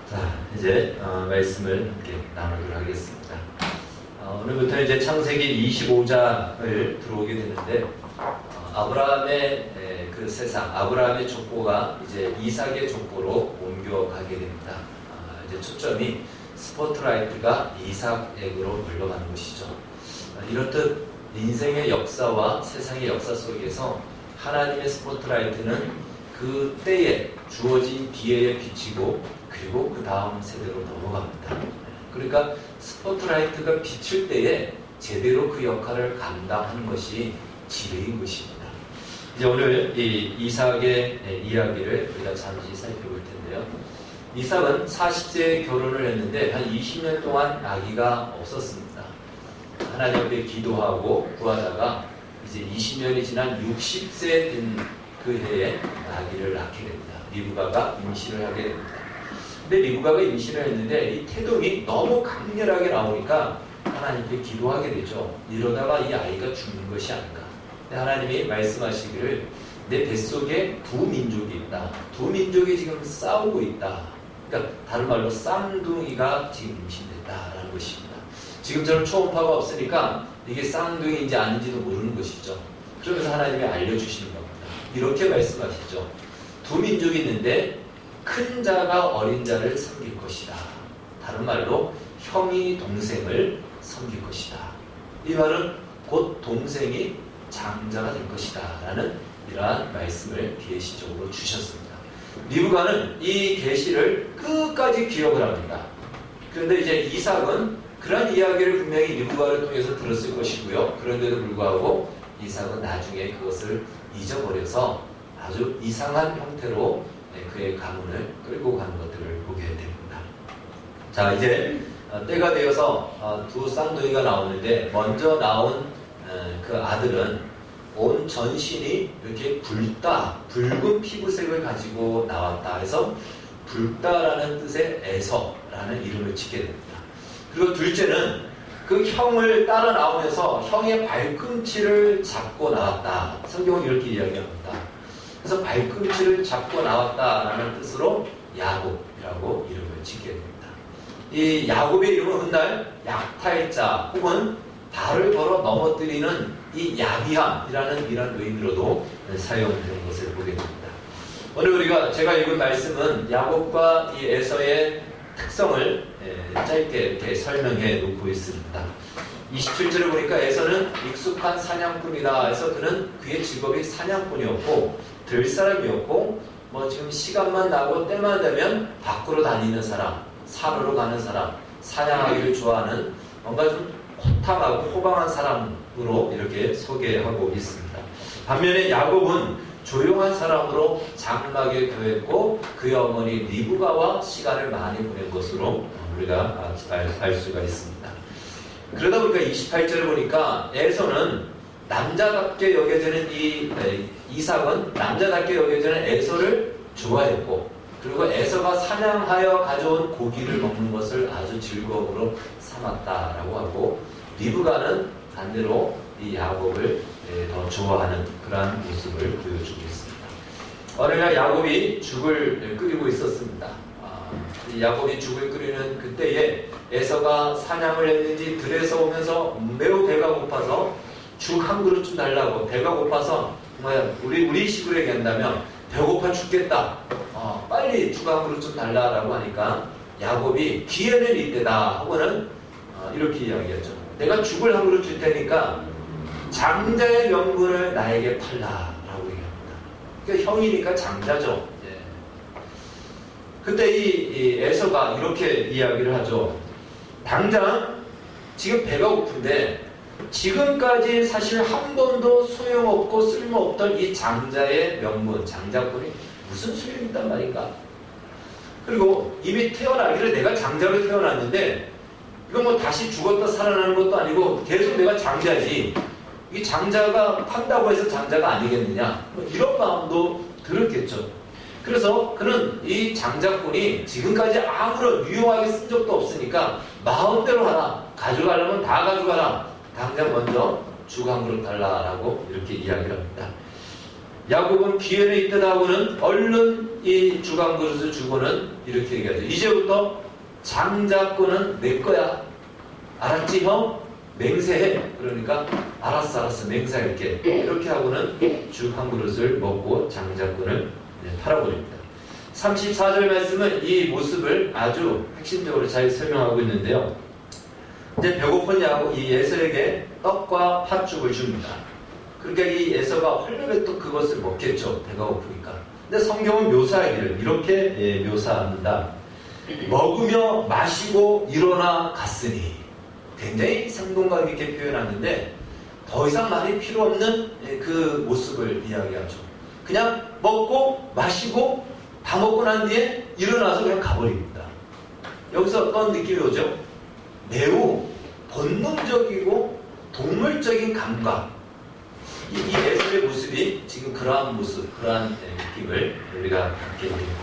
자, 이제 말씀을 함께 나누도록 하겠습니다. 오늘부터 이제 창세기 25장을 들어오게 되는데, 아브라함의 그 세상, 아브라함의 족보가 이제 이삭의 족보로 옮겨가게 됩니다. 이제 초점이 스포트라이트가 이삭에게로 물러가는 것이죠. 이렇듯 인생의 역사와 세상의 역사 속에서 하나님의 스포트라이트는 그 때에 주어진 기회에 비치고 그리고 그 다음 세대로 넘어갑니다. 그러니까 스포트라이트가 비칠 때에 제대로 그 역할을 감당하는 것이 지혜인 것입니다. 이제 오늘 이 이삭의 이야기를 우리가 잠시 살펴볼 텐데요. 이삭은 40세에 결혼을 했는데 한 20년 동안 아기가 없었습니다. 하나님 앞에 기도하고 구하다가 이제 20년이 지난 60세 된 그 해에 아기를 낳게 됩니다. 리브가가 임신을 하게 됩니다. 근데 리브가가 임신을 했는데 이 태동이 너무 강렬하게 나오니까 하나님께 기도하게 되죠. 이러다가 이 아이가 죽는 것이 아닌가. 근데 하나님이 말씀하시기를 내 뱃속에 두 민족이 있다. 두 민족이 지금 싸우고 있다. 그러니까 다른 말로 쌍둥이가 지금 임신됐다라는 것입니다. 지금처럼 초음파가 없으니까 이게 쌍둥이인지 아닌지도 모르는 것이죠. 그러면서 하나님이 알려주시는 겁니다. 이렇게 말씀하시죠. 두 민족이 있는데 큰 자가 어린 자를 섬길 것이다. 다른 말로 형이 동생을 섬길 것이다. 이 말은 곧 동생이 장자가 될 것이다 라는 이러한 말씀을 계시적으로 주셨습니다. 리브가는 이 계시를 끝까지 기억을 합니다. 그런데 이제 이삭은 그런 이야기를 분명히 리브가를 통해서 들었을 것이고요. 그런데도 불구하고 이삭은 나중에 그것을 잊어버려서 아주 이상한 형태로 그의 가문을 끌고 가는 것들을 보게 됩니다. 자, 이제 때가 되어서 두 쌍둥이가 나오는데 먼저 나온 그 아들은 온 전신이 이렇게 붉은 피부색을 가지고 나왔다 해서 붉다라는 뜻의 에서라는 이름을 짓게 됩니다. 그리고 둘째는 그 형을 따라 나오면서 형의 발꿈치를 잡고 나왔다. 성경은 이렇게 이야기합니다. 그래서 발꿈치를 잡고 나왔다라는 뜻으로 야곱이라고 이름을 짓게 됩니다. 이 야곱의 이름은 훗날 약탈자 혹은 발을 걸어 넘어뜨리는 이 야비함이라는 이런 의미로도 사용되는 것을 보게 됩니다. 오늘 제가 읽은 말씀은 야곱과 이 에서의 특성을 짧게 이렇게 설명해 놓고 있습니다. 27절을 보니까 에서는 익숙한 사냥꾼이다 해서 그의 직업이 사냥꾼이었고 들 사람이었고 지금 시간만 나고 때만 되면 밖으로 다니는 사람, 산으로 가는 사람, 사냥하기를 좋아하는 뭔가 좀 호탕하고 호방한 사람으로 이렇게 소개하고 있습니다. 반면에 야곱은 조용한 사람으로 장막에 거했고 그의 어머니 리브가와 시간을 많이 보낸 것으로 우리가 알 수가 있습니다. 그러다 보니까 28절을 보니까 에서는 남자답게 여겨지는 이삭은 남자답게 여겨지는 에서를 좋아했고 그리고 에서가 사냥하여 가져온 고기를 먹는 것을 아주 즐거움으로 삼았다라고 하고 리브가는 반대로 이 야곱을 더 좋아하는 그러한 모습을 보여주고 있습니다. 어느 날 야곱이 죽을 끓이고 있었습니다. 야곱이 죽을 끓이는 그때에 에서가 사냥을 했는지 들에서 오면서 매우 배가 고파서 죽 한 그릇 좀 달라고 배가 고파서 우리 식으로 얘기한다면 배고파 죽겠다. 빨리 죽 한 그릇 좀 달라라고 하니까 야곱이 기회는 이때다 혹은 이렇게 이야기하죠. 내가 죽을 한 그릇 줄 테니까 장자의 명분을 나에게 팔라라고 얘기합니다. 그러니까 형이니까 장자죠. 그때 이 에서가 이렇게 이야기를 하죠. 당장 지금 배가 고픈데 지금까지 사실 한 번도 소용없고 쓸모없던 이 장자의 명분, 장자권이 무슨 소용이 있단 말인가? 그리고 이미 태어나기를 내가 장자로 태어났는데 이거 다시 죽었다 살아나는 것도 아니고 계속 내가 장자지. 이 장자가 판다고 해서 장자가 아니겠느냐? 이런 마음도 들었겠죠. 그래서 그는 이 장자꾼이 지금까지 아무런 유용하게 쓴 적도 없으니까 마음대로 하라. 가져가려면 다 가져가라. 당장 먼저 죽 한 그릇 달라라고 이렇게 이야기를 합니다. 야곱은 기회는 있다 하고는 얼른 이 주간 그릇을 주고는 이렇게 얘기하죠. 이제부터 장자권은 내 거야. 알았지 형? 맹세해. 그러니까 알았어 맹세할게. 이렇게 하고는 죽 한 그릇을 먹고 장자권을 팔아버립니다. 34절 말씀은 이 모습을 아주 핵심적으로 잘 설명하고 있는데요. 이제 배고팠냐고 이 에서에게 떡과 팥죽을 줍니다. 그러니까 이 에서가 헐레벌떡 또 그것을 먹겠죠. 배가 고프니까. 근데 성경은 묘사하기를 이렇게 묘사합니다. 먹으며 마시고 일어나 갔으니. 굉장히 생동감 있게 표현하는데 더 이상 말이 필요 없는 그 모습을 이야기하죠. 그냥 먹고 마시고 다 먹고 난 뒤에 일어나서 그냥 가버립니다. 여기서 어떤 느낌이 오죠? 매우 본능적이고 동물적인 감각. 이 에서의 모습이 지금 그러한 모습, 그러한 느낌을 우리가 갖게 됩니다.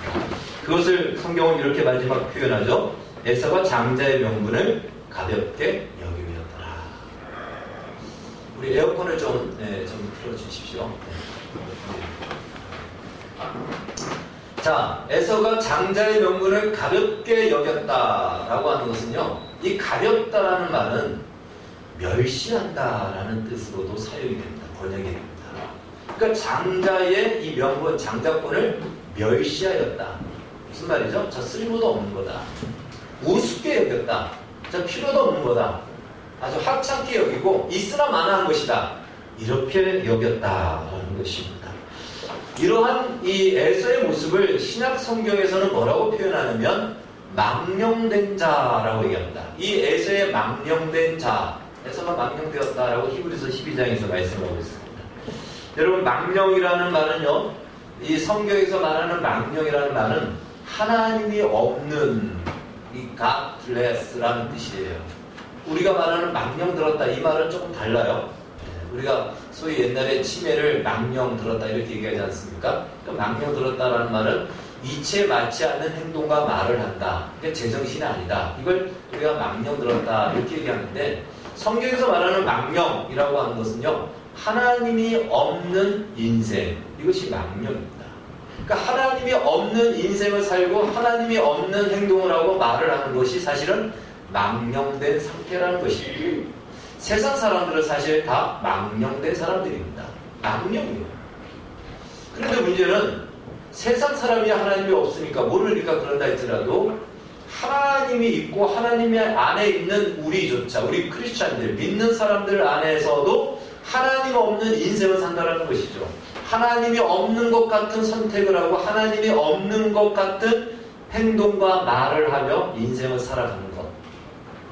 그것을 성경은 이렇게 마지막 표현하죠. 에서가 장자의 명분을 가볍게 여김이었더라. 우리 에어컨을 좀 틀어주십시오. 자, 에서가 장자의 명분을 가볍게 여겼다라고 하는 것은요, 이 가볍다라는 말은 멸시한다라는 뜻으로도 사용이 됩니다. 번역이 됩니다. 그러니까 장자의 이 명분, 장자권을 멸시하였다. 무슨 말이죠? 저 쓸모도 없는 거다. 우습게 여겼다. 저 필요도 없는 거다. 아주 하찮게 여기고 있으나 마나한 것이다. 이렇게 여겼다라는 것입니다. 이러한 이 에서의 모습을 신약 성경에서는 뭐라고 표현하냐면 망령된 자라고 얘기합니다. 이 에서의 망령된 자, 에서가 망령되었다라고 히브리서 12장에서 말씀하고 있습니다. 여러분, 망령이라는 말은요, 이 성경에서 말하는 망령이라는 말은 하나님이 없는 이 godless라는 뜻이에요. 우리가 말하는 망령 들었다, 이 말은 조금 달라요. 우리가 소위 옛날에 치매를 망령 들었다 이렇게 얘기하지 않습니까? 그러니까 망령 들었다라는 말은 이치에 맞지 않는 행동과 말을 한다. 이게 제정신이 아니다. 이걸 우리가 망령 들었다 이렇게 얘기하는데, 성경에서 말하는 망령이라고 하는 것은요, 하나님이 없는 인생, 이것이 망령입니다. 그러니까 하나님이 없는 인생을 살고 하나님이 없는 행동을 하고 말을 하는 것이 사실은 망령된 상태라는 것입니다. 세상 사람들은 사실 다 망령된 사람들입니다. 망령이에요. 그런데 문제는 세상 사람이 하나님이 없으니까 모르니까 그런다 할지라도 하나님이 있고 하나님 안에 있는 우리조차, 우리 크리스찬들, 믿는 사람들 안에서도 하나님 없는 인생을 산다는 것이죠. 하나님이 없는 것 같은 선택을 하고 하나님이 없는 것 같은 행동과 말을 하며 인생을 살아가는 것.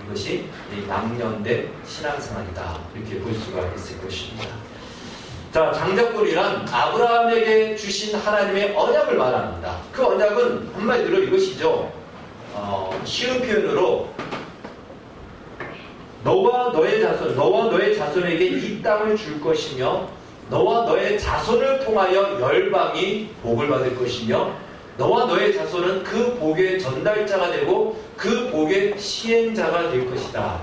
이것이 이 망령된 신앙생활이다. 이렇게 볼 수가 있을 것입니다. 자, 장자권이란 아브라함에게 주신 하나님의 언약을 말합니다. 그 언약은 한마디로 이것이죠. 쉬운 표현으로 너와 너의 자손에게 이 땅을 줄 것이며 너와 너의 자손을 통하여 열방이 복을 받을 것이며 너와 너의 자손은 그 복의 전달자가 되고 그 복의 시행자가 될 것이다.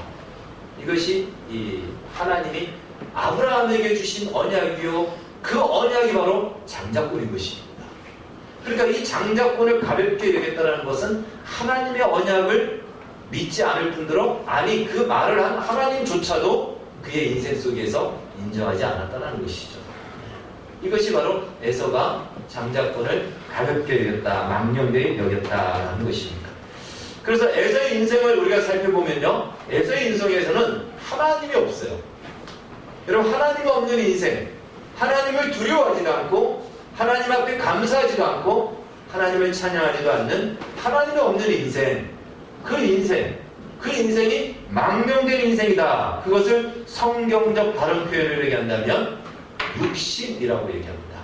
이것이 이 하나님이 아브라함에게 주신 언약이요, 그 언약이 바로 장자권인 것입니다. 그러니까 이 장자권을 가볍게 여겼다는 것은 하나님의 언약을 믿지 않을 뿐더러, 아니 그 말을 한 하나님조차도 그의 인생 속에서 인정하지 않았다는 것이죠. 이것이 바로 에서가 장자권을 가볍게 여겼다, 망령되게 여겼다는 것입니다. 그래서 에서의 인생을 우리가 살펴보면요, 에서의 인생에서는 하나님이 없어요. 여러분, 하나님이 없는 인생, 하나님을 두려워하지도 않고 하나님 앞에 감사하지도 않고 하나님을 찬양하지도 않는 하나님이 없는 인생, 그 인생이 망령된 인생이다. 그것을 성경적 바른 표현을 얘기한다면 육신이라고 얘기합니다.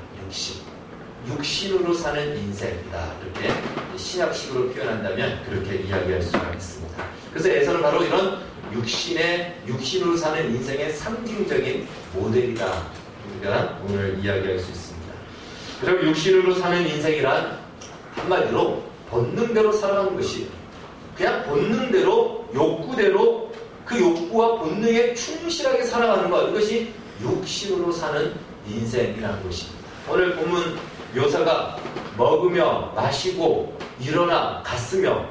육신으로 사는 인생이다. 이렇게 신약식으로 표현한다면 그렇게 이야기할 수가 있습니다. 그래서 에서는 바로 이런 육신으로 사는 인생의 상징적인 모델이다. 우리가 오늘 이야기할 수 있습니다. 그럼 육신으로 사는 인생이란 한마디로 본능대로 살아가는 것이에요. 그냥 본능대로, 욕구대로 그 욕구와 본능에 충실하게 살아가는 것, 이것이 육신으로 사는 인생이라는 것입니다. 오늘 본문 묘사가 먹으며 마시고 일어나 갔으며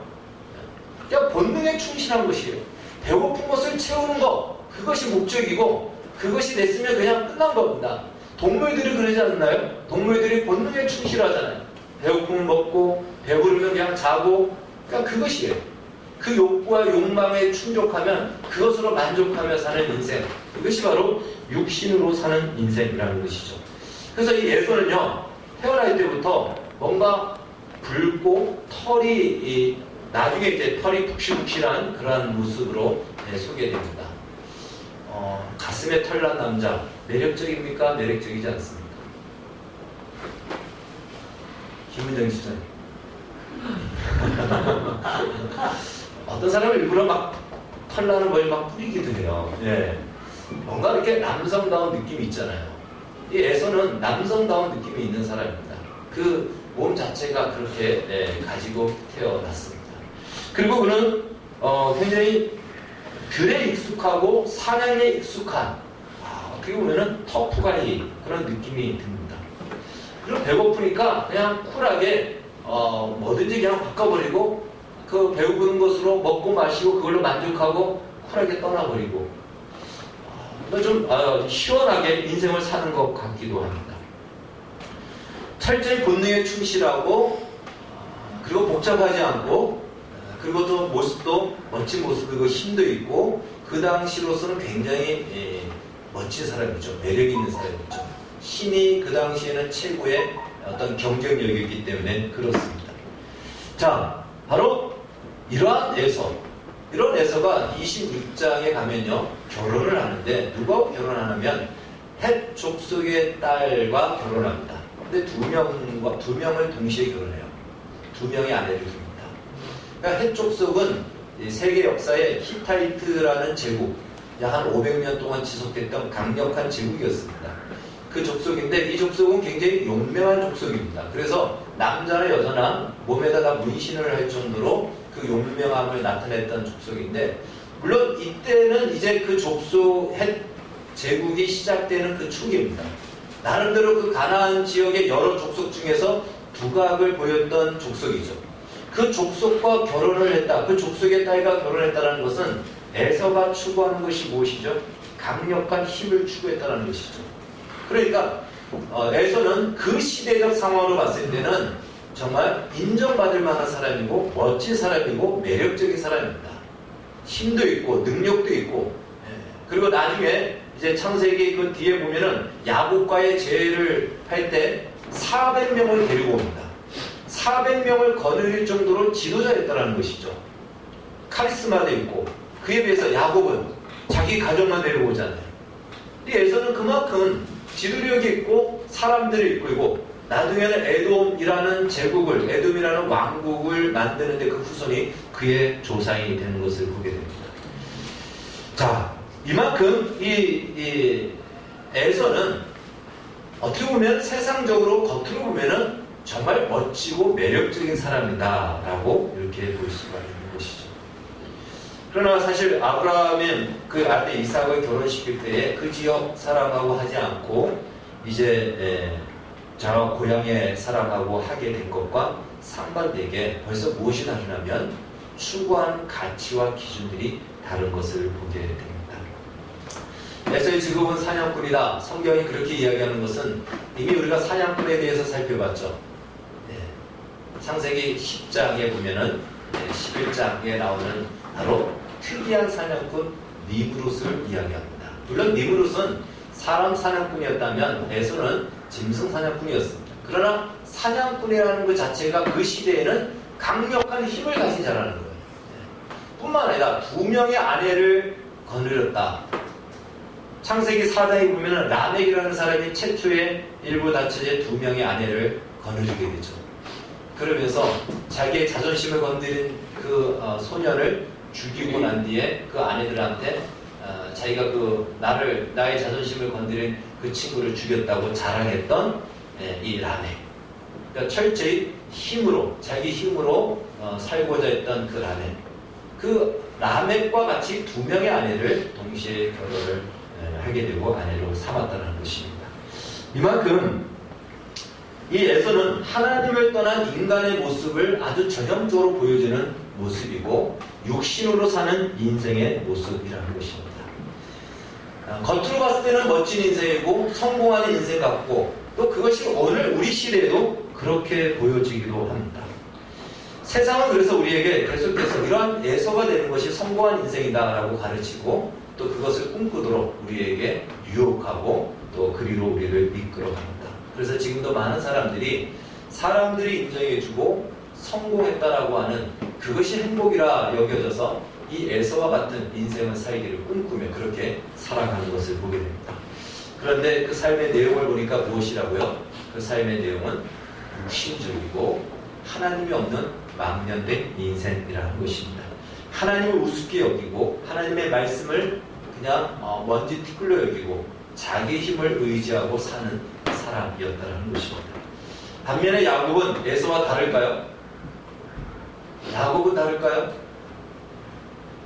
그냥 본능에 충실한 것이에요. 배고픈 것을 채우는 것, 그것이 목적이고 그것이 됐으면 그냥 끝난 겁니다. 동물들이 그러지 않나요? 동물들이 본능에 충실하잖아요. 배고프면 먹고 배부르면 그냥 자고, 그냥 그것이에요. 그 욕구와 욕망에 충족하면 그것으로 만족하며 사는 인생, 이것이 바로 육신으로 사는 인생이라는 것이죠. 그래서 이 에서는요, 태어날 때부터 뭔가 붉고 털이 나중에 이제 털이 푹실푹실한 그러한 모습으로 소개됩니다. 가슴에 털난 남자, 매력적입니까? 매력적이지 않습니까? 김은정 시장. 어떤 사람은 일부러 막 털나는 걸 막 뿌리기도 해요. 예. 뭔가 이렇게 남성다운 느낌이 있잖아요. 이 에서는 남성다운 느낌이 있는 사람입니다. 그 몸 자체가 그렇게 가지고 태어났습니다. 그리고 그는 굉장히 들에 익숙하고 사냥에 익숙한, 어떻게 보면은 터프가이 그런 느낌이 듭니다. 그리고 배고프니까 그냥 쿨하게 뭐든지 그냥 바꿔버리고 그 배고픈 것으로 먹고 마시고 그걸로 만족하고 쿨하게 떠나버리고 좀 시원하게 인생을 사는 것 같기도 합니다. 철저히 본능에 충실하고 그리고 복잡하지 않고 그리고 또 모습도 멋진 모습이고 힘도 있고 그 당시로서는 굉장히 멋진 사람이죠. 매력 있는 사람이죠. 힘이 그 당시에는 최고의 어떤 경쟁력이었기 때문에 그렇습니다. 자, 바로 이러한 에서, 이런 에서가 26장에 가면요, 결혼을 하는데 누가 결혼하냐면 헷 족속의 딸과 결혼합니다. 근데 두 명을 동시에 결혼해요. 두 명의 아내를 둡니다. 그러니까 헷 족속은 세계 역사에 히타이트라는 제국, 약 한 500년 동안 지속됐던 강력한 제국이었습니다. 그 족속인데 이 족속은 굉장히 용맹한 족속입니다. 그래서 남자나 여자나 몸에다가 문신을 할 정도로 그 용맹함을 나타냈던 족속인데, 물론 이때는 이제 그 족속 제국이 시작되는 그 초기입니다. 나름대로 그 가나안 지역의 여러 족속 중에서 두각을 보였던 족속이죠. 그 족속과 결혼을 했다, 그 족속의 딸과 결혼했다는 것은 에서가 추구하는 것이 무엇이죠? 강력한 힘을 추구했다는 것이죠. 그러니까 에서는 그 시대적 상황으로 봤을 때는 정말 인정받을 만한 사람이고 멋진 사람이고 매력적인 사람입니다. 힘도 있고 능력도 있고, 그리고 나중에 이제 창세기 그 뒤에 보면은 야곱과의 재회를 할 때 400명을 데리고 옵니다. 400명을 거느릴 정도로 지도자였다는 것이죠. 카리스마도 있고, 그에 비해서 야곱은 자기 가족만 데리고 오잖아요. 에서는 그만큼 지도력이 있고 사람들이 있고 나중에는 에돔이라는 제국을, 에돔이라는 왕국을 만드는데 그 후손이 그의 조상이 되는 것을 보게 됩니다. 자, 이만큼 이 에서는 어떻게 보면 세상적으로 겉으로 보면은 정말 멋지고 매력적인 사람이다라고 이렇게 볼 수가 있는 것이죠. 그러나 사실 아브라함은 그 아들 이삭을 결혼시킬 때에 그 지역 사람하고 하지 않고 이제 저 고향의 사람하고 하게 된 것과 상반되게 벌써 무엇이 다르냐면 추구하는 가치와 기준들이 다른 것을 보게 됩니다. 에서의 직업은 사냥꾼이다. 성경이 그렇게 이야기하는 것은 이미 우리가 사냥꾼에 대해서 살펴봤죠. 창세기 10장에 보면은 11장에 나오는 바로 특이한 사냥꾼 니므롯을 이야기합니다. 물론 니므롯은 사람 사냥꾼이었다면 에서는 짐승 사냥꾼이었습니다. 그러나 사냥꾼이라는 것 자체가 그 시대에는 강력한 힘을 가진 자라는 거예요. 뿐만 아니라 두 명의 아내를 거느렸다. 창세기 4장에 보면 라멕이라는 사람이 최초의 일부 다처제 두 명의 아내를 거느리게 되죠. 그러면서 자기의 자존심을 건드린 그 소년을 죽이고 난 뒤에 그 아내들한테 자기가 나의 자존심을 건드린 그 친구를 죽였다고 자랑했던 이 라멕. 그러니까 철저히 힘으로, 자기 힘으로 살고자 했던 그 라멕. 그 라멕과 같이 두 명의 아내를 동시에 결혼을 하게 되고 아내로 삼았다는 것입니다. 이만큼 이 에서는 하나님을 떠난 인간의 모습을 아주 전형적으로 보여주는 모습이고 육신으로 사는 인생의 모습이라는 것입니다. 겉으로 봤을 때는 멋진 인생이고 성공하는 인생 같고 또 그것이 오늘 우리 시대에도 그렇게 보여지기도 합니다. 세상은 그래서 우리에게 계속해서 이러한 에서가 되는 것이 성공한 인생이다라고 가르치고 또 그것을 꿈꾸도록 우리에게 유혹하고 또 그리로 우리를 이끌어갑니다. 그래서 지금도 많은 사람들이 인정해주고 성공했다라고 하는 그것이 행복이라 여겨져서 이 에서와 같은 인생을 살기를 꿈꾸며 그렇게 살아가는 것을 보게 됩니다. 그런데 그 삶의 내용을 보니까 무엇이라고요? 그 삶의 내용은 육신적이고 하나님이 없는 망년된 인생이라는 것입니다. 하나님을 우습게 여기고 하나님의 말씀을 그냥 먼지 티끌로 여기고 자기 힘을 의지하고 사는 사람이었다는 것입니다. 반면에 야곱은 에서와 다를까요? 야곱은 다를까요?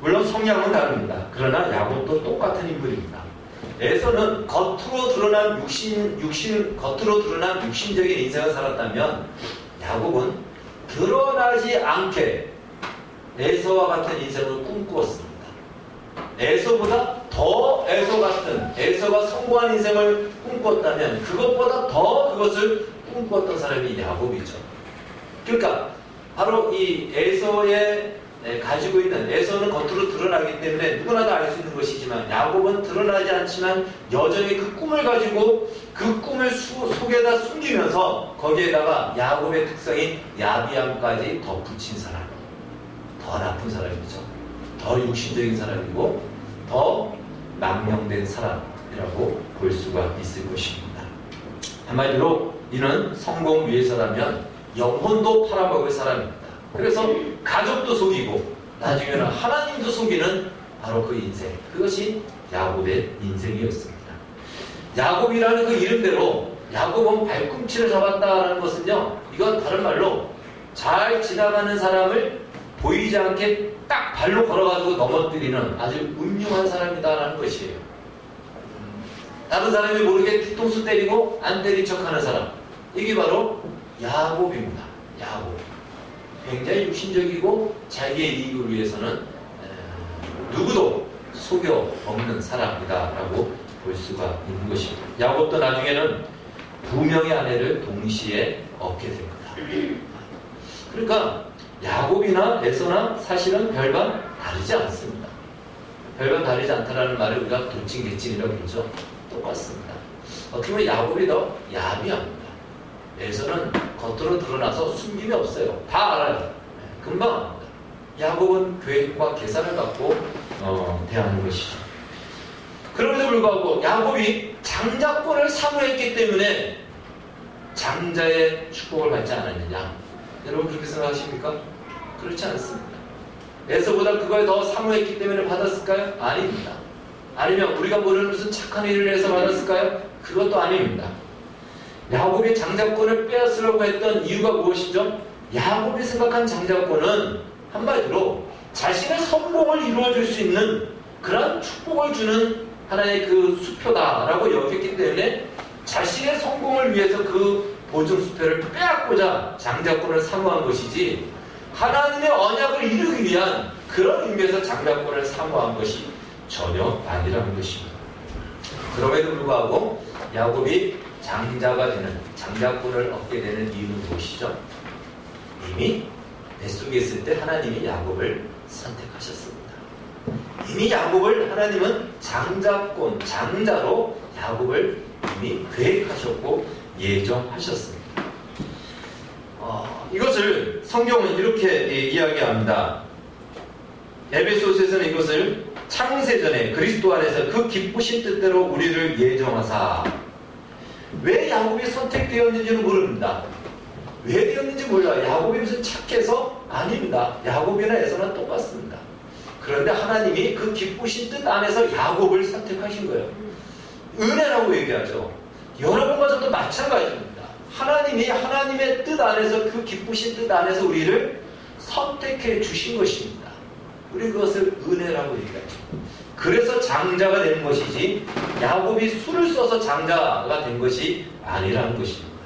물론 성향은 다릅니다. 그러나 야곱도 똑같은 인물입니다. 에서는 겉으로 드러난 육신적인 인생을 살았다면 야곱은 드러나지 않게 에서와 같은 인생을 꿈꾸었습니다. 에서보다 더 에서가 성공한 인생을 꿈꾸었다면 그것보다 더 그것을 꿈꾸었던 사람이 야곱이죠. 그러니까 바로 이 에서의 가지고 있는 에서는 겉으로 드러나기 때문에 누구나 다 알 수 있는 것이지만 야곱은 드러나지 않지만 여전히 그 꿈을 가지고 그 꿈을 속에다 숨기면서 거기에다가 야곱의 특성인 야비함까지 덧붙인 사람, 더 나쁜 사람이죠. 더 육신적인 사람이고 더 망령된 사람이라고 볼 수가 있을 것입니다. 한마디로 이는 성공 위해서라면 영혼도 팔아먹을 사람입니다. 그래서 가족도 속이고 나중에는 하나님도 속이는 바로 그 인생, 그것이 야곱의 인생이었습니다. 야곱이라는 그 이름대로 야곱은 발꿈치를 잡았다는 것은요, 이건 다른 말로 잘 지나가는 사람을 보이지 않게 딱 발로 걸어가지고 넘어뜨리는 아주 음흉한 사람이다라는 것이에요. 다른 사람이 모르게 뒤통수 때리고 안 때린 척하는 사람, 이게 바로 야곱입니다. 야곱. 굉장히 육신적이고 자기의 이익을 위해서는 누구도 속여 먹는 사람이다라고 볼 수가 있는 것입니다. 야곱도 나중에는 두 명의 아내를 동시에 얻게 됩니다. 그러니까 야곱이나 에서나 사실은 별반 다르지 않습니다. 별반 다르지 않다라는 말을 우리가 돌진개찐이라고 그러죠. 똑같습니다. 어떻게 보면 야곱이 더 야비합니다. 에서는 겉으로 드러나서 숨김이 없어요. 다 알아요. 금방 압니다. 야곱은 계획과 계산을 갖고 대하는 것이죠. 그럼에도 불구하고 야곱이 장자권을 사모했기 때문에 장자의 축복을 받지 않았느냐? 여러분 그렇게 생각하십니까? 그렇지 않습니다. 에서보다 그걸 더 사모했기 때문에 받았을까요? 아닙니다. 아니면 우리가 모르는 무슨 착한 일을 해서 받았을까요? 그것도 아닙니다. 야곱이 장자권을 빼앗으려고 했던 이유가 무엇이죠? 야곱이 생각한 장자권은 한마디로 자신의 성공을 이루어줄 수 있는 그런 축복을 주는 하나의 그 수표다라고 여겼기 때문에 자신의 성공을 위해서 그 보증수표를 빼앗고자 장자권을 사모한 것이지 하나님의 언약을 이루기 위한 그런 의미에서 장자권을 사모한 것이 전혀 아니라는 것입니다. 그럼에도 불구하고 야곱이 장자가 되는, 장자권을 얻게 되는 이유는 무엇이죠? 이미 뱃속에 있을 때 하나님이 야곱을 선택하셨습니다. 이미 야곱을 하나님은 장자권, 장자로 야곱을 이미 계획하셨고 예정하셨습니다. 이것을 성경은 이렇게 이야기합니다. 에베소서에서는 이것을 창세전에 그리스도 안에서 그 기쁘신 뜻대로 우리를 예정하사, 왜 야곱이 선택되었는지는 모릅니다. 왜 되었는지 몰라요. 야곱이 무슨 착해서? 아닙니다. 야곱이나 에서는 똑같습니다. 그런데 하나님이 그 기쁘신 뜻 안에서 야곱을 선택하신 거예요. 은혜라고 얘기하죠. 여러분과 저도 마찬가지입니다. 하나님이 하나님의 뜻 안에서, 그 기쁘신 뜻 안에서 우리를 선택해 주신 것입니다. 우리 그것을 은혜라고 얘기하죠. 그래서 장자가 되는 것이지 야곱이 수를 써서 장자가 된 것이 아니라는 것입니다.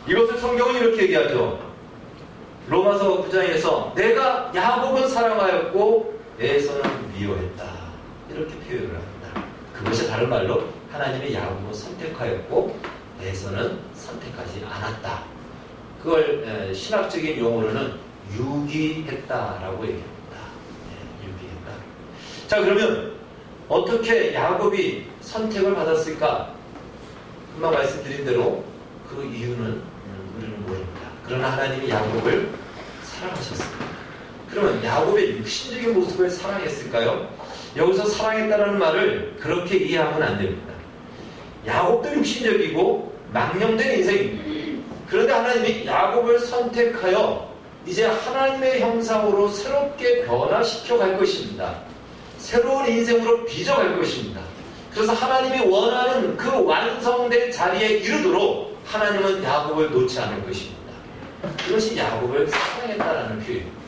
이것을 성경은 이렇게 얘기하죠. 로마서 9장에서 내가 야곱은 사랑하였고 에서는 미워했다. 이렇게 표현을 합니다. 그것이 다른 말로 하나님의 야곱은 선택하였고 에서는 선택하지 않았다. 그걸 신학적인 용어로는 유기했다라고 얘기합니다. 유기했다. 자, 그러면 어떻게 야곱이 선택을 받았을까? 금방 말씀드린 대로 그 이유는 우리는 모릅니다. 그러나 하나님이 야곱을 사랑하셨습니다. 그러면 야곱의 육신적인 모습을 사랑했을까요? 여기서 사랑했다는 말을 그렇게 이해하면 안 됩니다. 야곱도 육신적이고 망령된 인생입니다. 그런데 하나님이 야곱을 선택하여 이제 하나님의 형상으로 새롭게 변화시켜 갈 것입니다. 새로운 인생으로 빚어갈 것입니다. 그래서 하나님이 원하는 그 완성된 자리에 이르도록 하나님은 야곱을 놓지 않을 것입니다. 이것이 야곱을 사랑했다라는 표현입니다.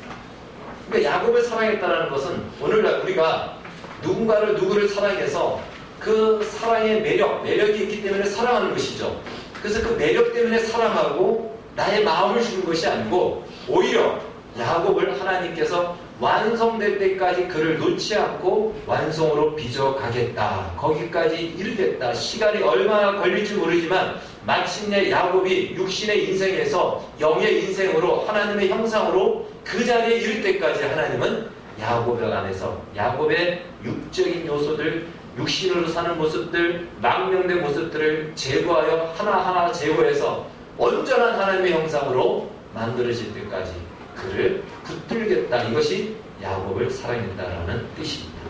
그러니까 야곱을 사랑했다라는 것은 오늘날 우리가 누구를 사랑해서 그 사랑의 매력이 있기 때문에 사랑하는 것이죠. 그래서 그 매력 때문에 사랑하고 나의 마음을 주는 것이 아니고 오히려 야곱을 하나님께서 완성될 때까지 그를 놓지 않고 완성으로 빚어가겠다. 거기까지 이르겠다. 시간이 얼마나 걸릴지 모르지만 마침내 야곱이 육신의 인생에서 영의 인생으로 하나님의 형상으로 그 자리에 이를 때까지 하나님은 야곱 안에서 야곱의 육적인 요소들, 육신으로 사는 모습들, 망령된 모습들을 제거하여 하나하나 제거해서 온전한 하나님의 형상으로 만들어질 때까지 그를 붙들겠다. 이것이 야곱을 사랑했다라는 뜻입니다.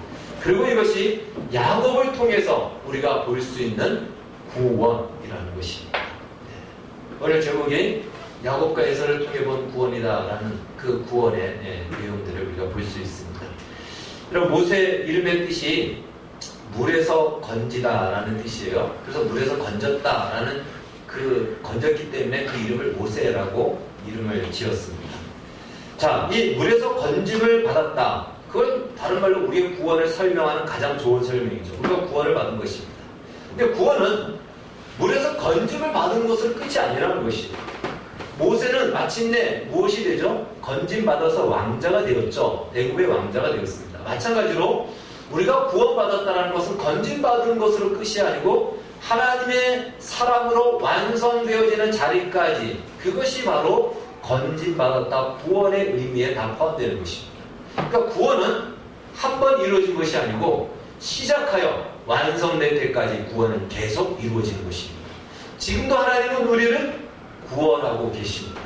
그리고 이것이 야곱을 통해서 우리가 볼 수 있는 구원이라는 것입니다. 오늘 제목이 야곱과 에서를 통해 본 구원이다라는 그 구원의 내용들을 우리가 볼 수 있습니다. 여러분, 모세 이름의 뜻이 물에서 건지다라는 뜻이에요. 그래서 물에서 건졌다라는 건졌기 때문에 그 이름을 모세라고 이름을 지었습니다. 자, 이 물에서 건짐을 받았다. 그건 다른 말로 우리의 구원을 설명하는 가장 좋은 설명이죠. 우리가 구원을 받은 것입니다. 근데 구원은 물에서 건짐을 받은 것으로 끝이 아니라는 것이에요. 모세는 마침내 무엇이 되죠? 건짐받아서 왕자가 되었죠. 애굽의 왕자가 되었습니다. 마찬가지로 우리가 구원받았다는 것은 건짐받은 것으로 끝이 아니고 하나님의 사랑으로 완성되어지는 자리까지, 그것이 바로 건짐받았다, 구원의 의미에 다 포함되는 것입니다. 그러니까 구원은 한 번 이루어진 것이 아니고 시작하여 완성될 때까지 구원은 계속 이루어지는 것입니다. 지금도 하나님은 우리를 구원하고 계십니다.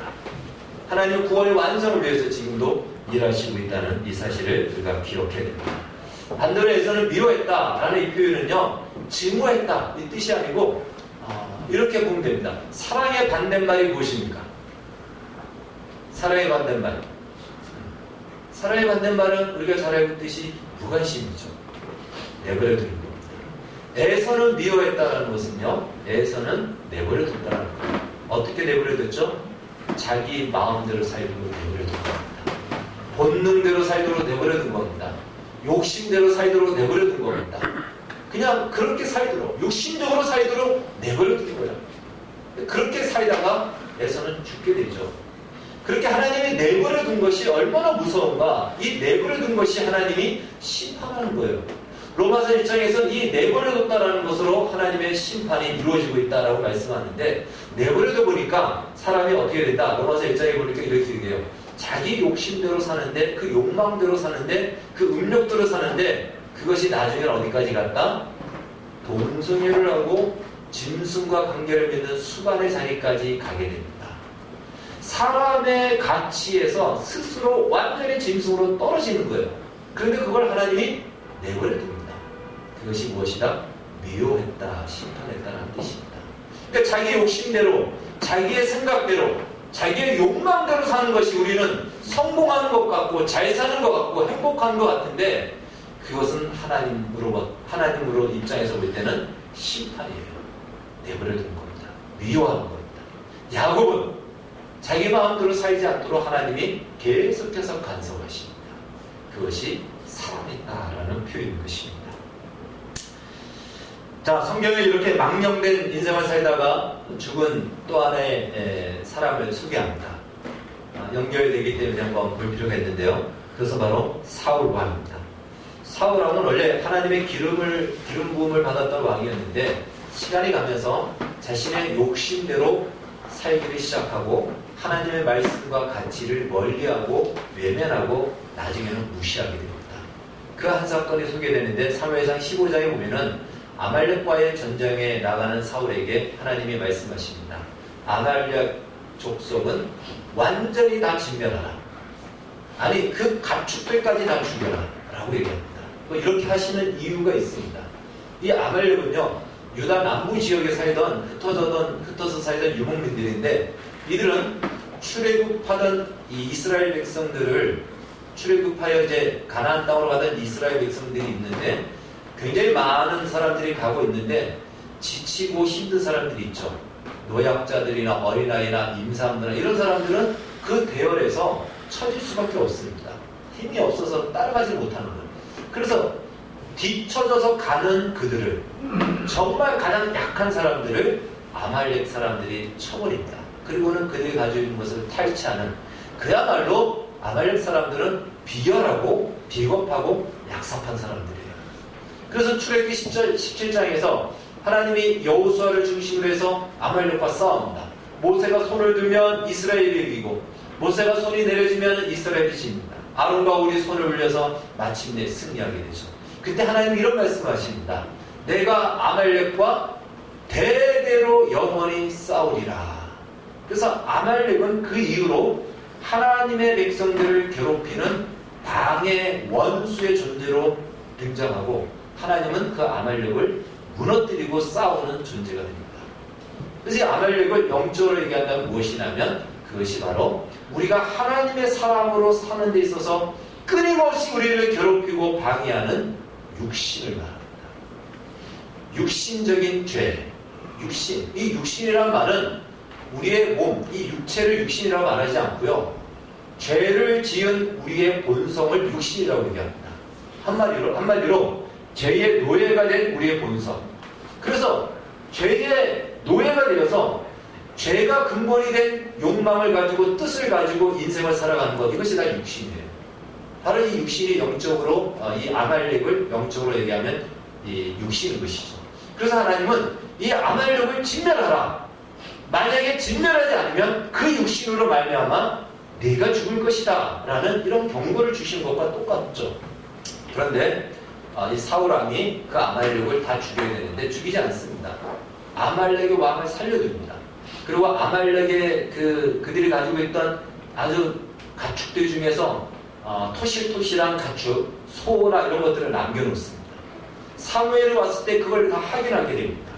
하나님은 구원의 완성을 위해서 지금도 일하시고 있다는 이 사실을 우리가 기억해야 됩니다. 반대로 에서는 미워했다라는 이 표현은요, 증오했다 이 뜻이 아니고 이렇게 보면 됩니다. 사랑의 반대말이 무엇입니까? 사랑의 반대말. 사랑의 반대말은 우리가 잘 알고 있듯이 무관심이죠. 내버려두는 겁니다. 에서는 미워했다라는 것은요, 에서는 내버려둔다라는 겁니다. 어떻게 내버려뒀죠? 자기 마음대로 살도록 내버려둔 겁니다. 본능대로 살도록 내버려둔 겁니다. 욕심대로 살도록 내버려둔 겁니다. 그냥 그렇게 살도록, 욕심적으로 살도록 내버려둔 거예요. 그렇게 살다가 에서는 죽게 되죠. 그렇게 하나님이 내버려둔 것이 얼마나 무서운가. 이 내버려둔 것이 하나님이 심판하는 거예요. 로마서 1장에서 이 내버려뒀다라는 것으로 하나님의 심판이 이루어지고 있다라고 말씀하는데, 내버려둬 보니까 사람이 어떻게 된다. 로마서 1장에 보니까 이렇게 얘기해요. 자기 욕심대로 사는데, 그 욕망대로 사는데, 그 음욕대로 사는데, 그것이 나중에 어디까지 갔다? 동성애를 하고 짐승과 관계를 맺는 수반의 자리까지 가게 됩니다. 사람의 가치에서 스스로 완전히 짐승으로 떨어지는 거예요. 그런데 그걸 하나님이 내버려둡니다. 그것이 무엇이다? 미워했다, 심판했다는 뜻입니다. 그러니까 자기 욕심대로, 자기의 생각대로, 자기의 욕망대로 사는 것이 우리는 성공하는 것 같고 잘 사는 것 같고 행복한 것 같은데, 그것은 하나님으로 입장에서 볼 때는 심판이에요. 내버려둔 겁니다. 미워하는 겁니다. 야곱은 자기 마음대로 살지 않도록 하나님이 계속해서 간섭하십니다. 그것이 사랑했다라는 표현인 것입니다. 자, 성경에 이렇게 망령된 인생을 살다가 죽은 또 하나의 사람을 소개합니다. 연결되기 때문에 한번 볼 필요가 있는데요. 그래서 바로 사울 왕입니다. 사울 왕은 원래 하나님의 기름 부음을 받았던 왕이었는데 시간이 가면서 자신의 욕심대로 살기를 시작하고 하나님의 말씀과 가치를 멀리하고 외면하고 나중에는 무시하게 됩니다. 그 한 사건이 소개되는데 사무엘상 15장에 보면은 아말렉과의 전쟁에 나가는 사울에게 하나님이 말씀하십니다. 아말렉 족속은 완전히 다 진멸하라. 아니 그 가축들까지 다 죽여라 라고 얘기합니다. 이렇게 하시는 이유가 있습니다. 이 아말렉은요 유다 남부 지역에 흩어서 살던 유목민들인데 이들은 출애굽하던 이 이스라엘 백성들을 출애굽하여 이제 가나안 땅으로 가던 이스라엘 백성들이 있는데 굉장히 많은 사람들이 가고 있는데 지치고 힘든 사람들이 있죠. 노약자들이나 어린아이나 임산부나 이런 사람들은 그 대열에서 처질 수밖에 없습니다. 힘이 없어서 따라가지 못하는 거예요. 그래서 뒤처져서 가는 그들을 정말 가장 약한 사람들을 아말렉 사람들이 쳐버립니다. 그리고는 그들이 가지고 있는 것을 탈취하는 그야말로 아말렉 사람들은 비열하고 비겁하고 약삭한 사람들이에요. 그래서 출애굽기 17장에서 하나님이 여호수아를 중심으로 해서 아말렉과 싸웁니다. 모세가 손을 들면 이스라엘이 이기고 모세가 손이 내려지면 이스라엘이 집니다. 아론과 울이 손을 올려서 마침내 승리하게 되죠. 그때 하나님이 이런 말씀하십니다. 내가 아말렉과 대대로 영원히 싸우리라. 그래서 아말렉은 그 이후로 하나님의 백성들을 괴롭히는 방해 원수의 존재로 등장하고 하나님은 그 아말렉을 무너뜨리고 싸우는 존재가 됩니다. 그래서 이 아말렉을 영적으로 얘기한다면 무엇이냐면 그것이 바로 우리가 하나님의 사람으로 사는 데 있어서 끊임없이 우리를 괴롭히고 방해하는 육신을 말합니다. 육신적인 죄, 육신. 이 육신이란 말은 우리의 몸, 이 육체를 육신이라고 말하지 않고요. 죄를 지은 우리의 본성을 육신이라고 얘기합니다. 한마디로 죄의 노예가 된 우리의 본성. 그래서 죄의 노예가 되어서 죄가 근본이 된 욕망을 가지고 뜻을 가지고 인생을 살아가는 것, 이것이 다 육신이에요. 바로 이 육신이 영적으로 이 아말렉을 영적으로 얘기하면 이 육신인 것이죠. 그래서 하나님은 이 아말렉을 진멸하라. 만약에 진멸하지 않으면 그 육신으로 말미암아 네가 죽을 것이다 라는 이런 경고를 주신 것과 똑같죠. 그런데 이 사울왕이 그 아말렉을 다 죽여야 되는데 죽이지 않습니다. 아말렉의 왕을 살려둡니다. 그리고 아말렉의 그들이 가지고 있던 아주 가축들 중에서 토실토실한 가축, 소나 이런 것들을 남겨놓습니다. 사무엘이 왔을 때 그걸 다 확인하게 됩니다.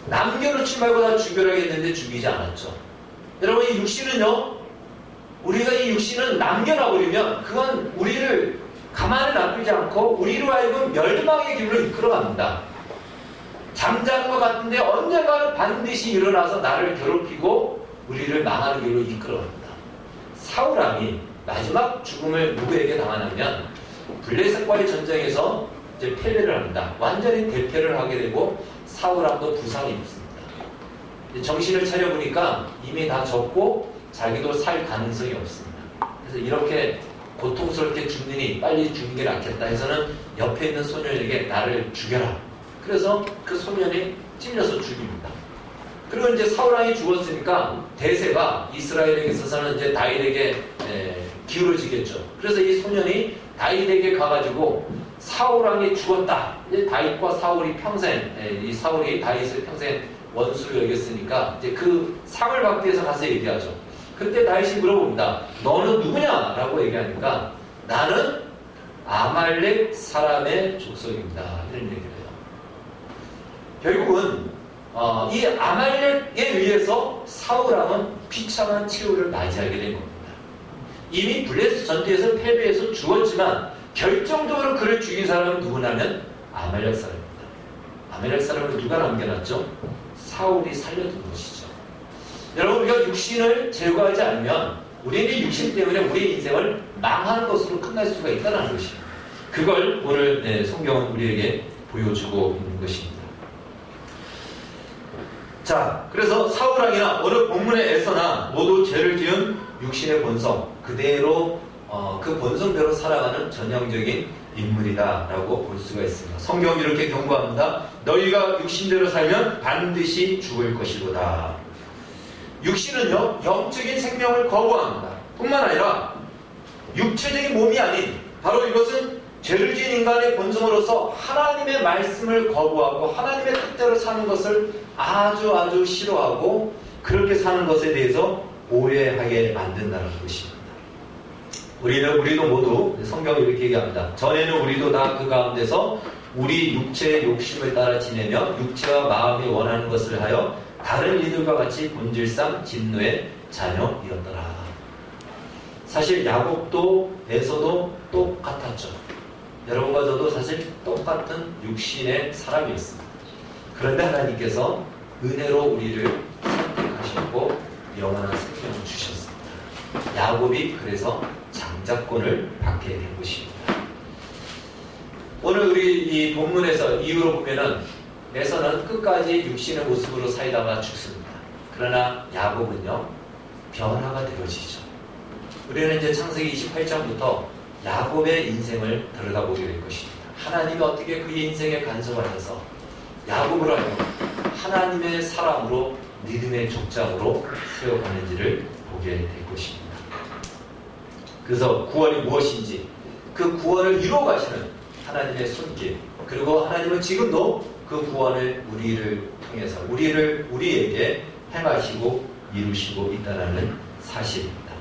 남겨놓지 말고 다 죽여라 했는데 죽이지 않았죠. 여러분 이 육신은요, 우리가 이 육신은 남겨놔버리면 그건 우리를 가만히 놔두지 않고 우리로 하여금 멸망의 길로 이끌어갑니다. 잠자는 것 같은데 언젠가는 반드시 일어나서 나를 괴롭히고 우리를 망하는 길로 이끌어갑니다. 사울왕이 마지막 죽음을 누구에게 당하냐면 블레셋과의 전쟁에서 이제 패배를 합니다. 완전히 대패를 하게 되고 사울왕도 부상이 입습니다. 정신을 차려보니까 이미 다 졌고 자기도 살 가능성이 없습니다. 그래서 이렇게 고통스럽게 죽느니 빨리 죽는 게 낫겠다 해서는 옆에 있는 소년에게 나를 죽여라. 그래서 그 소년이 찔려서 죽입니다. 그리고 이제 사울왕이 죽었으니까 대세가 이스라엘에게 있어서는 이제 다윗에게 기울어지겠죠. 그래서 이 소년이 다윗에게 가가지고 사울왕이 죽었다. 이제 다윗과 사울이 평생, 이 사울이 다윗을 평생 원수로 여겼으니까 이제 그 상을 받기 위해서 가서 얘기하죠. 그때 다윗이 물어봅니다. 너는 누구냐? 라고 얘기하니까 나는 아말렉 사람의 족속입니다. 이런 얘기를 해요. 결국은 이 아말렉에 의해서 사울왕은 비참한 최후를 맞이하게 된 겁니다. 이미 블레셋 전투에서 패배해서 죽었지만 결정적으로 그를 죽인 사람은 누구냐면 아말렉 사람입니다. 아말렉 사람을 누가 남겨놨죠? 사울이 살려둔 것이죠. 여러분 우리가 육신을 제거하지 않으면 우리는 육신 때문에 우리의 인생을 망하는 것으로 끝날 수가 있다는 것입니다. 그걸 오늘 성경은 우리에게 보여주고 있는 것입니다. 자, 그래서 사울왕이나 어느 본문에서나 모두 죄를 지은 육신의 본성 그대로 그 본성대로 살아가는 전형적인 인물이다라고 볼 수가 있습니다. 성경이 이렇게 경고합니다. 너희가 육신대로 살면 반드시 죽을 것이로다. 육신은요, 영적인 생명을 거부합니다. 뿐만 아니라 육체적인 몸이 아닌 바로 이것은 죄를 지은 인간의 본성으로서 하나님의 말씀을 거부하고 하나님의 뜻대로 사는 것을 아주 싫어하고 그렇게 사는 것에 대해서 오해하게 만든다는 것입니다. 우리도 모두 성경이 이렇게 얘기합니다. 전에는 우리도 다 그 가운데서 우리 육체의 욕심을 따라 지내며 육체와 마음이 원하는 것을 하여 다른 이들과 같이 본질상 진노의 자녀이었더라. 사실 야곱도 에서도 똑같았죠. 여러분과 저도 사실 똑같은 육신의 사람이었습니다. 그런데 하나님께서 은혜로 우리를 선택하셨고 영원한 생명을 주셨습니다. 야곱이 그래서 장자권을 받게 된 것입니다. 오늘 우리 이 본문에서 이유로 보면은 에서는 끝까지 육신의 모습으로 살다가 죽습니다. 그러나 야곱은요, 변화가 되어지죠. 우리는 이제 창세기 28장부터 야곱의 인생을 들여다보게 될 것입니다. 하나님이 어떻게 그의 인생에 간섭하셔서 야곱으로 하여금 하나님의 사람으로 믿음의 족장으로 세워가는지를 보게 될 것입니다. 그래서 구원이 무엇인지 그 구원을 이루어 가시는 하나님의 손길, 그리고 하나님은 지금도 그 구원을 우리를 통해서 우리에게 행하시고 이루시고 있다는 사실입니다.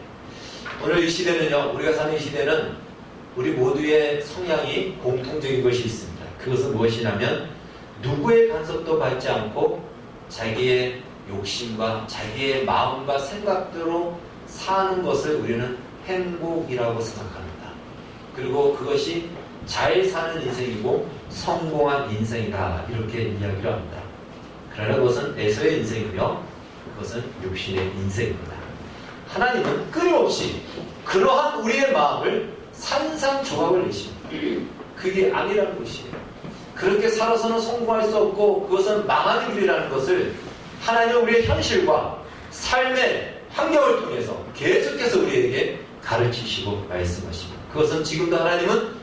오늘 이 시대는요, 우리가 사는 이 시대는 우리 모두의 성향이 공통적인 것이 있습니다. 그것은 무엇이냐면 누구의 간섭도 받지 않고 자기의 욕심과 자기의 마음과 생각대로 사는 것을 우리는 행복이라고 생각합니다. 그리고 그것이 잘 사는 인생이고 성공한 인생이다, 이렇게 이야기를 합니다. 그러나 그것은 에서의 인생이며 그것은 육신의 인생입니다. 하나님은 끊임없이 그러한 우리의 마음을 산산조각을 내십니다. 그게 아니라는 것이에요. 그렇게 살아서는 성공할 수 없고 그것은 망하는 길이라는 것을 하나님은 우리의 현실과 삶의 환경을 통해서 계속해서 우리에게 가르치시고 말씀하십니다. 그것은 지금도 하나님은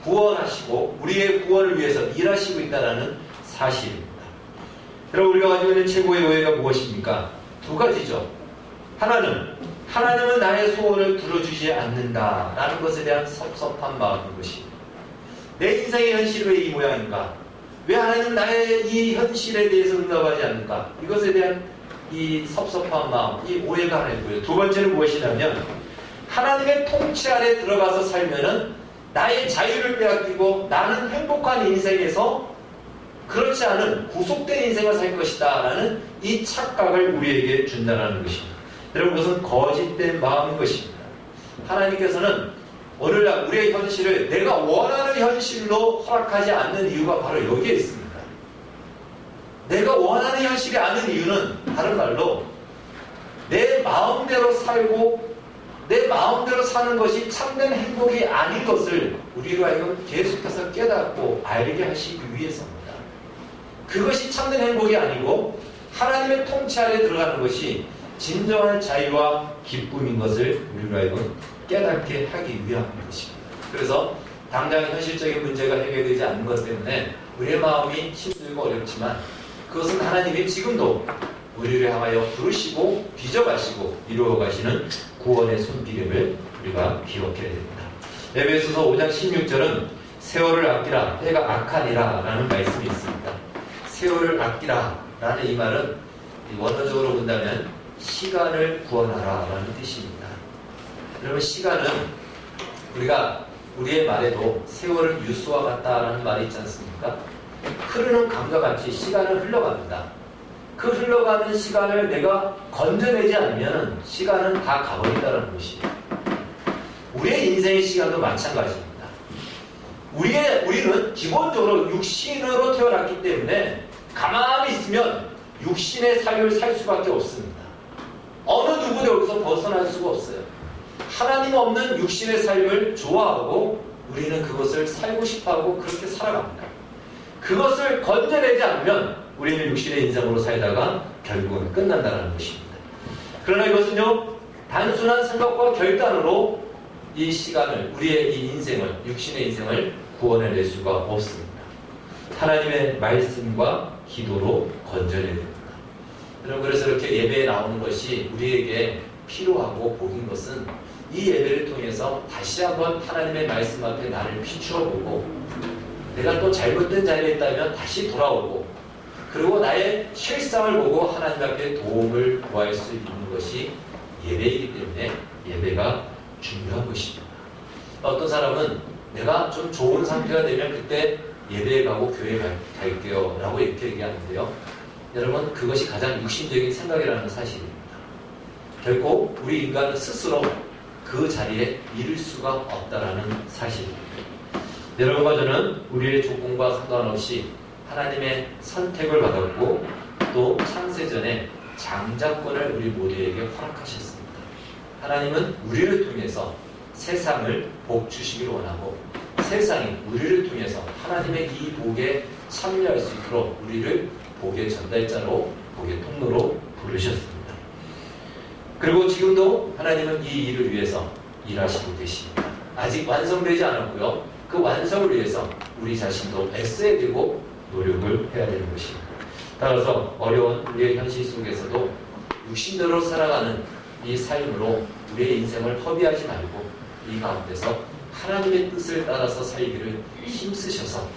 구원하시고 우리의 구원을 위해서 일하시고 있다는 사실입니다. 여러분, 우리가 가지고 있는 최고의 오해가 무엇입니까? 두 가지죠. 하나님은 나의 소원을 들어주지 않는다라는 것에 대한 섭섭한 마음인 것입니다. 내 인생의 현실이 왜 이 모양인가? 왜 하나님은 나의 이 현실에 대해서 응답하지 않는가? 이것에 대한 이 섭섭한 마음, 이 오해가 하나 있고요. 두 번째는 무엇이냐면 하나님의 통치 아래 들어가서 살면은 나의 자유를 빼앗기고 나는 행복한 인생에서 그렇지 않은 구속된 인생을 살 것이다 라는 이 착각을 우리에게 준다는 것입니다. 여러분, 그것은 거짓된 마음인 것입니다. 하나님께서는 오늘날 우리의 현실을 내가 원하는 현실로 허락하지 않는 이유가 바로 여기에 있습니다. 내가 원하는 현실이 아닌 이유는 다른 말로 내 마음대로 살고 내 마음대로 사는 것이 참된 행복이 아닌 것을 우리로 하여금 계속해서 깨닫고 알게 하시기 위해서입니다. 그것이 참된 행복이 아니고 하나님의 통치 아래 들어가는 것이 진정한 자유와 기쁨인 것을 우리로 하여금 깨닫게 하기 위한 것입니다. 그래서 당장 현실적인 문제가 해결되지 않는 것 때문에 우리의 마음이 힘들고 어렵지만 그것은 하나님이 지금도 우리를 향하여 부르시고 빚어가시고 이루어가시는 구원의 손길임을 우리가 기억해야 됩니다. 에베소서 5장 16절은 세월을 아끼라, 때가 악하니라 라는 말씀이 있습니다. 세월을 아끼라 라는 이 말은 원어적으로 본다면 시간을 구원하라 라는 뜻입니다. 여러분, 시간은 우리가 우리의 말에도 세월을 유수와 같다라는 말이 있지 않습니까? 흐르는 강과 같이 시간은 흘러갑니다. 그 흘러가는 시간을 내가 건져내지 않으면 시간은 다 가버린다는 것이에요. 우리의 인생의 시간도 마찬가지입니다. 우리는 기본적으로 육신으로 태어났기 때문에 가만히 있으면 육신의 삶을 살 수밖에 없습니다. 어느 누구도 여기서 벗어날 수가 없어요. 하나님 없는 육신의 삶을 좋아하고 우리는 그것을 살고 싶어하고 그렇게 살아갑니다. 그것을 건져내지 않으면 우리는 육신의 인생으로 살다가 결국은 끝난다는 것입니다. 그러나 이것은요, 단순한 생각과 결단으로 이 시간을, 우리의 이 인생을, 육신의 인생을 구원해낼 수가 없습니다. 하나님의 말씀과 기도로 건져내야 됩니다. 여러분, 그래서 이렇게 예배에 나오는 것이 우리에게 필요하고 복인 것은 이 예배를 통해서 다시 한번 하나님의 말씀 앞에 나를 비추어보고, 내가 또 잘못된 자리에 있다면 다시 돌아오고, 그리고 나의 실상을 보고 하나님 앞에 도움을 구할 수 있는 것이 예배이기 때문에 예배가 중요한 것입니다. 어떤 사람은 내가 좀 좋은 상태가 되면 그때 예배에 가고 교회에 갈게요 라고 이렇게 얘기하는데요, 여러분, 그것이 가장 육신적인 생각이라는 사실입니다. 결코 우리 인간은 스스로 그 자리에 이를 수가 없다라는 사실입니다. 여러분과 저는 우리의 조건과 상관없이 하나님의 선택을 받았고, 또 창세전에 장자권을 우리 모두에게 허락하셨습니다. 하나님은 우리를 통해서 세상을 복 주시기를 원하고, 세상이 우리를 통해서 하나님의 이 복에 참여할 수 있도록 우리를 복의 전달자로, 복의 통로로 부르셨습니다. 그리고 지금도 하나님은 이 일을 위해서 일하시고 계십니다. 아직 완성되지 않았고요, 그 완성을 위해서 우리 자신도 애써야 되고 노력을 해야 되는 것입니다. 따라서 어려운 우리의 현실 속에서도 육신대로 살아가는 이 삶으로 우리의 인생을 허비하지 말고, 이 가운데서 하나님의 뜻을 따라서 살기를 힘쓰셔서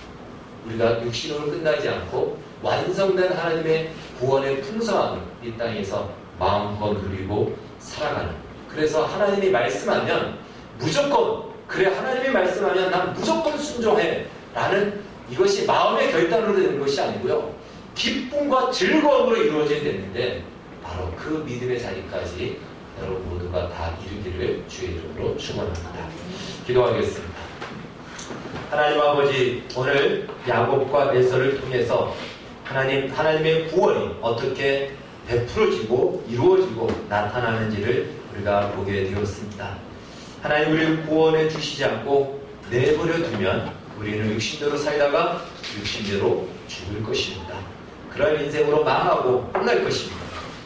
우리가 육신으로 끝나지 않고 완성된 하나님의 구원의 풍성함을 이 땅에서 마음껏 누리고 살아가는, 그래서 하나님이 말씀하면 무조건, 그래 하나님이 말씀하면 난 무조건 순종해 라는 이것이 마음의 결단으로 되는 것이 아니고요, 기쁨과 즐거움으로 이루어져야 되는데, 바로 그 믿음의 자리까지 여러분 모두가 다 이르기를 주의 이름으로 축원합니다. 기도하겠습니다. 하나님 아버지, 오늘 야곱과 에서를 통해서 하나님의 구원이 어떻게 베풀어지고 이루어지고 나타나는지를 우리가 보게 되었습니다. 하나님, 우리를 구원해 주시지 않고 내버려 두면 우리는 육신대로 살다가 육신대로 죽을 것입니다. 그런 인생으로 망하고 끝날 것입니다.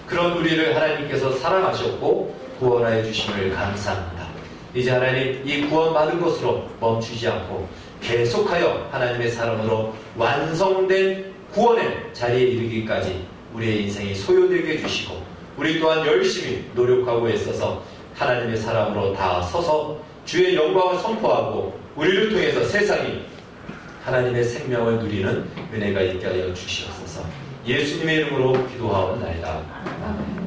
그런 우리를 하나님께서 사랑하셨고 구원하여 주심을 감사합니다. 이제 하나님, 이 구원받은 것으로 멈추지 않고 계속하여 하나님의 사랑으로 완성된 구원의 자리에 이르기까지 우리의 인생이 소요되게 해주시고, 우리 또한 열심히 노력하고 애써서 하나님의 사랑으로 다 서서 주의 영광을 선포하고, 우리를 통해서 세상이 하나님의 생명을 누리는 은혜가 있게 하여 주시옵소서. 예수님의 이름으로 기도하옵나이다. 아멘.